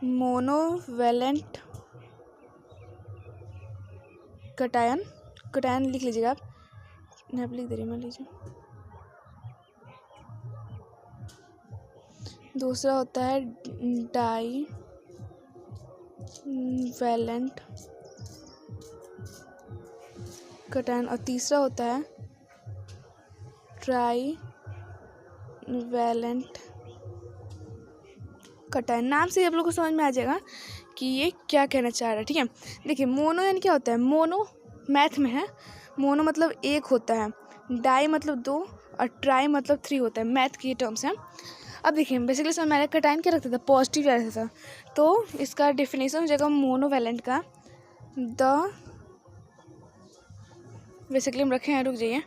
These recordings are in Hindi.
मोनोवैलेंट कटायन, कटायन लिख लीजिएगा आप, यहाँ पे लिख दे रही मान लीजिए। दूसरा होता है डाई वैलेंट कटायन, और तीसरा होता है ट्राई वैलेंट कटायन। नाम से आप लोग को समझ में आ जाएगा कि ये क्या कहना चाह रहा है, ठीक है। देखिए मोनो यानी क्या होता है, मोनो मैथ में है, मोनो मतलब एक होता है, डाई मतलब दो, और ट्राई मतलब थ्री होता है, मैथ की टर्म्स हैं। अब देखिए बेसिकली इसमें मैंने कटायन क्या रखता था, पॉजिटिव रहता था, तो इसका डेफिनेशन हो जाएगा मोनोवैलेंट का द, बेसिकली हम रखे हैं, रुक जाइए,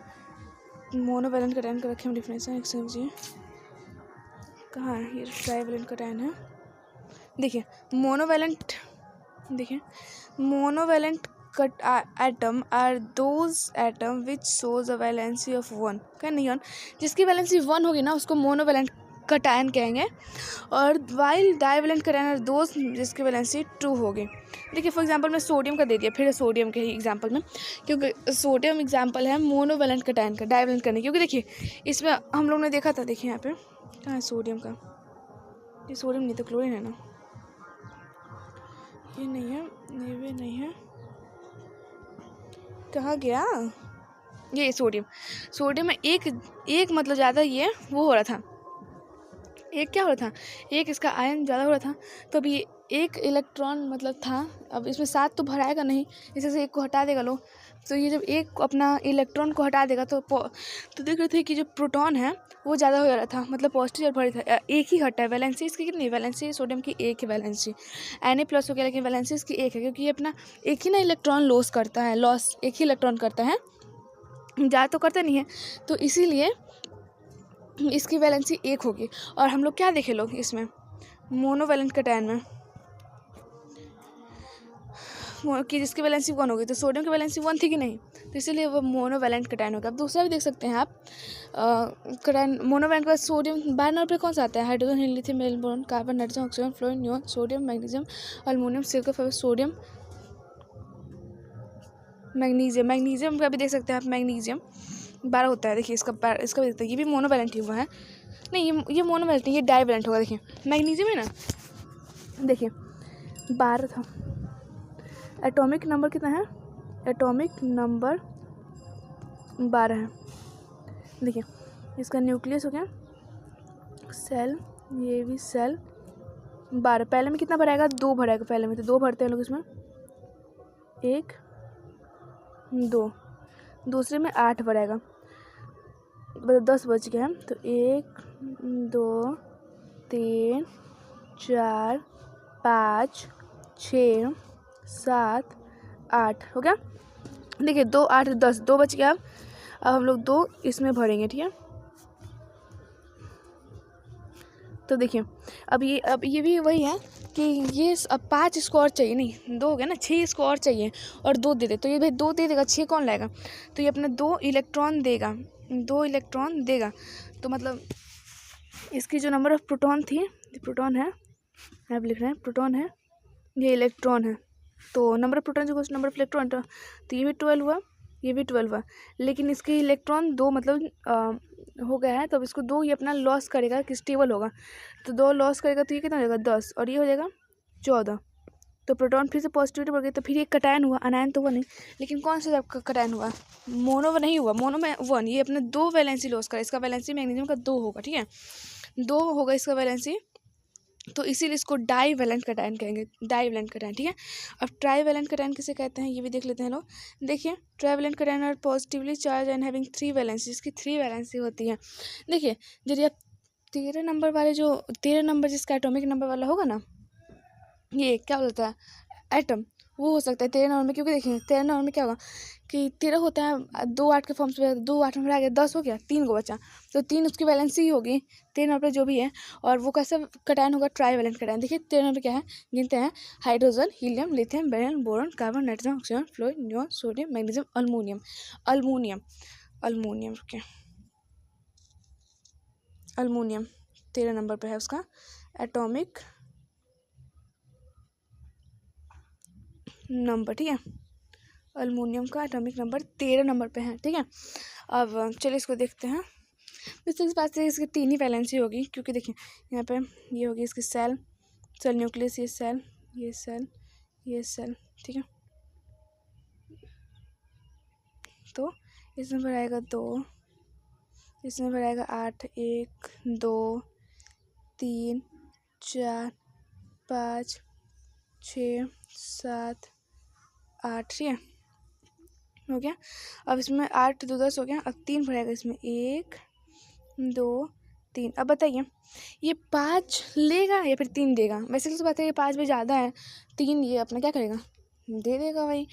मोनोवैलेंट कटायन का रखे हम डेफिनेशन, एक समझिए कहाँ है, ये ट्राईवैलेंट कटायन है। देखिए मोनोवैलेंट, देखिए monovalent atom are those atom which shows a valency of one, क्या नहीं वन, जिसकी वैलेंसी वन होगी ना उसको मोनोवैलेंट कटायन कहेंगे, और while divalent cation are those जिसकी वैलेंसी टू होगी। देखिए फॉर एग्जांपल मैं सोडियम का दे दिया, फिर सोडियम के ही एग्जांपल में, क्योंकि सोडियम एग्जांपल है मोनोवैलेंट कटायन का, डाईवैलेंट करने, क्योंकि देखिए इसमें हम लोग ने देखा था, देखिए यहाँ पे कहाँ है सोडियम का, ये सोडियम नहीं तो क्लोरीन है ना, ये नहीं है, ये भी नहीं है, कहाँ गया, ये सोडियम, सोडियम में एक मतलब ज़्यादा ये वो हो रहा था, एक क्या हो रहा था, एक इसका आयन ज़्यादा हो रहा था, तो अभी एक इलेक्ट्रॉन मतलब था, अब इसमें 7 तो भराएगा नहीं, इसे से एक को हटा देगा लोग, तो ये जब एक अपना इलेक्ट्रॉन को हटा देगा तो देख रहे थे कि जो प्रोटॉन है वो ज़्यादा हो जा रहा था, मतलब पॉजिटिव और भरी था, एक ही हटा है, वैलेंसी इसकी कितनी, वैलेंसी सोडियम की एक है वैलेंसी, Na+ हो गया, लेकिन वैलेंसी इसकी एक है, क्योंकि ये अपना एक ही ना इलेक्ट्रॉन लॉस करता है, लॉस एक ही इलेक्ट्रॉन करता है, ज़्यादा तो करता नहीं है, तो इसीलिए इसकी वैलेंसी एक होगी। और हम लोग क्या देखे लोग इसमें मोनोवैलेंट कटायन में कि जिसकी वैलेंसी वन होगी, तो सोडियम की वैलेंसी वन थी कि नहीं, तो इसीलिए वो मोनोवैलेंट कटायन होगा। अब दूसरा भी देख सकते हैं आप, कटायन मोनोवैलेंट के बाद सोडियम बारह नंबर पे कौन सा आता है, hydrogen, lithium, boron, carbon, nitrogen, oxygen, fluorine, neon, sodium, magnesium, aluminium, silicon, sodium, magnesium, magnesium का भी देख सकते हैं आप, मैग्नीशियम 12 होता है, देखिए इसका भी देखते हैं, ये भी मोनोवैलेंट ही हुआ है, नहीं ये मोनोवैलेंट नहीं, ये डाईवैलेंट होगा। देखिए मैग्नीशियम है ना, देखिए 12 था, एटॉमिक नंबर कितना है, एटॉमिक नंबर 12 है। देखिए इसका न्यूक्लियस हो गया सेल, ये भी सेल 12, पहले में कितना भराएगा, 2 भराएगा, पहले में तो 2 भरते हैं लोग इसमें, 1 2, दूसरे में 8 भराएगा, मतलब 10 बच गया है, तो 1 2 3 4 5 6 7 8 हो गया। देखिए 2 8 10, 2 बच गया। अब हम लोग 2 इसमें भरेंगे, ठीक है। तो देखिए अब ये भी वही है कि ये अब 5 इसको और चाहिए, नहीं 2 हो गया ना, 6 इसको और चाहिए, और 2 दे दे, तो ये भाई 2 दे देगा, 6 कौन लाएगा, तो ये अपना 2 इलेक्ट्रॉन देगा, 2 इलेक्ट्रॉन देगा, तो मतलब इसकी जो नंबर ऑफ प्रोटॉन थी, प्रोटॉन है, आप लिख रहे हैं प्रोटॉन है, ये इलेक्ट्रॉन है, तो नंबर ऑफ प्रोटॉन जो कुछ नंबर ऑफ इलेक्ट्रॉन, तो ये भी 12 हुआ, ये भी 12 हुआ, लेकिन इसके इलेक्ट्रॉन 2 मतलब हो गया है, तो अब इसको 2 ये अपना लॉस करेगा कि स्टेबल होगा, तो 2 लॉस करेगा, तो ये कितना हो जाएगा 10, और ये हो जाएगा 14, तो प्रोटॉन फिर से पॉजिटिविटी बढ़ गई, तो फिर ये कटायन हुआ, अनायन तो हुआ नहीं, लेकिन कौन सा आपका कटायन हुआ, मोनो नहीं हुआ, मोनो में 1, ये अपने 2 वैलेंसी लॉस करा, इसका वैलेंसी मैग्नीशियम का 2 होगा, ठीक है, 2 होगा इसका वैलेंसी, तो इसीलिए इसको डाईवैलेंट कटायन कहेंगे, डाईवैलेंट कटायन, ठीक है। अब ट्राईवैलेंट कटायन किसे कहते हैं, ये भी देख लेते हैं लोग। देखिए trivalent cation are positively charge and having 3 valency, इसकी 3 वैलेंसी होती है। देखिए यदि आप 13 नंबर वाले, जो 13 नंबर जिसका एटॉमिक नंबर वाला होगा ना, ये क्या बोलता है एटम, वो हो सकता है 13 नंबर में, क्योंकि देखिए 13 नंबर में क्या होगा कि 13 होता है 2 8 के फॉर्म्स पे, 2 8 में आ गया 10 हो गया, 3 को बचा, तो 3 उसकी वैलेंसी ही होगी 13 नंबर पे जो भी है, और वो कैसे कटायन होगा, ट्राईवैलेंट कटायन। देखिए 13 नंबर क्या है, गिनते हैं, hydrogen, helium, lithium, beryllium, boron, carbon, nitrogen, oxygen, fluorine, neon, sodium, magnesium, aluminium, aluminium, aluminium रुकिए, अल्मोनियम 13 नंबर पे है उसका एटॉमिक नंबर, ठीक है। अल्मोनियम का एटॉमिक नंबर 13 नंबर पे है, ठीक है। अब चलिए इसको देखते हैं। तो इस बात से इसकी 3 ही वैलेंसी होगी, क्योंकि देखिए यहाँ पे ये होगी इसकी सेल न्यूक्लियस, ये सेल, ये सेल, ये सेल, ठीक है। तो इसमें भर आएगा 2, इसमें भर आएगा 8, 1 2 3 4 5 6 7 8, ठीक है, हो गया। अब इसमें 8 2 10 हो गया। अब 3 भरेगा इसमें, 1 2 3। अब बताइए ये 5 लेगा या फिर 3 देगा? वैसे तो बात है ये 5 भी ज़्यादा है, 3 ये अपना क्या करेगा, दे देगा भाई।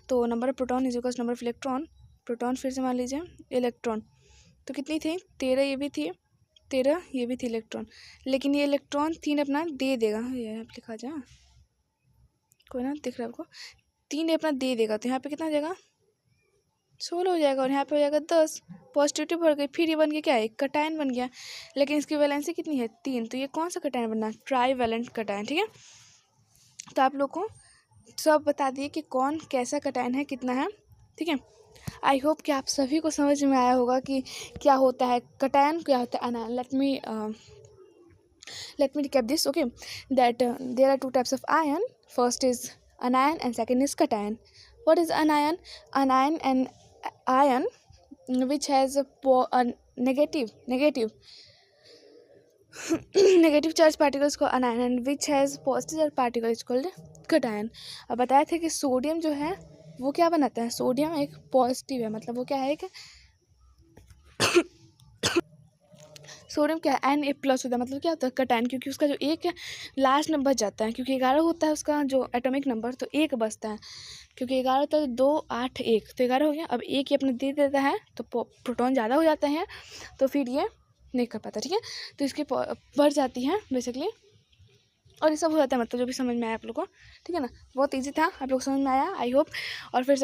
तो number of proton is equal number of electron. Proton फिर से मान लीजिए, इलेक्ट्रॉन तो कितनी थी, 13 ये भी थी, 13 ये भी थी इलेक्ट्रॉन। लेकिन ये इलेक्ट्रॉन 3 अपना दे देगा, ये लिखा जा कोई ना दिख रहा है आपको, 3 अपना दे देगा। तो यहाँ पे कितना हो जाएगा, 16 हो जाएगा। और यहाँ पे हो जाएगा 10, पॉजिटिविटी बढ़ गई, फिर ये बन गया क्या, एक कटायन बन गया। लेकिन इसकी वैलेंसी कितनी है, 3। तो ये कौन सा कटायन बनना, ट्राईवैलेंट कटायन, ठीक है। तो आप लोग को सब बता दिए कि कौन कैसा कटायन है, कितना है, ठीक है। आई होप कि आप सभी को समझ में आया होगा कि क्या होता है कटायन, क्या होता है अनायन। let me recap this, okay, that there are 2 types of ion. First is anion and second is cation. What is anion? Anion and ion which has a negative negative charge particles को anion and which has positive charge particle is called cation. अब बताया था कि सोडियम जो है वो क्या बनाता है, सोडियम एक पॉजिटिव है, मतलब वो क्या है, एक सोडियम क्या है, Na+ होता है, मतलब क्या होता है, कटायन। क्योंकि उसका जो एक है लास्ट में बच जाता है, क्योंकि 11 होता है उसका जो एटॉमिक नंबर, तो एक बचता है। क्योंकि 11 होता है, 2 8 1, तो 11 हो गया। अब एक ही अपने दे देता है तो प्रोटॉन ज़्यादा हो जाते हैं, तो फिर ये नहीं कर पाता, ठीक है। तो इसकी बढ़ जाती है बेसिकली, और ये सब हो जाता है, मतलब जो भी समझ में आया आप लोग को, ठीक है ना। बहुत इजी था, आप लोग समझ में आया आई होप। और फिर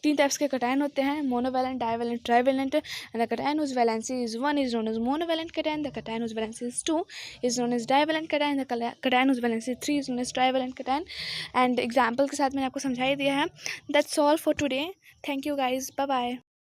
3 टाइप्स के कटायन होते हैं, monovalent, divalent, trivalent. And the cation whose valency is 1 is known as monovalent cation, the cation whose valency is 2 is known as divalent cation, the cation whose valency 3 is known as trivalent cation. And example के साथ मैंने आपको समझा ही दिया है। That's all for today, thank you guys, bye bye.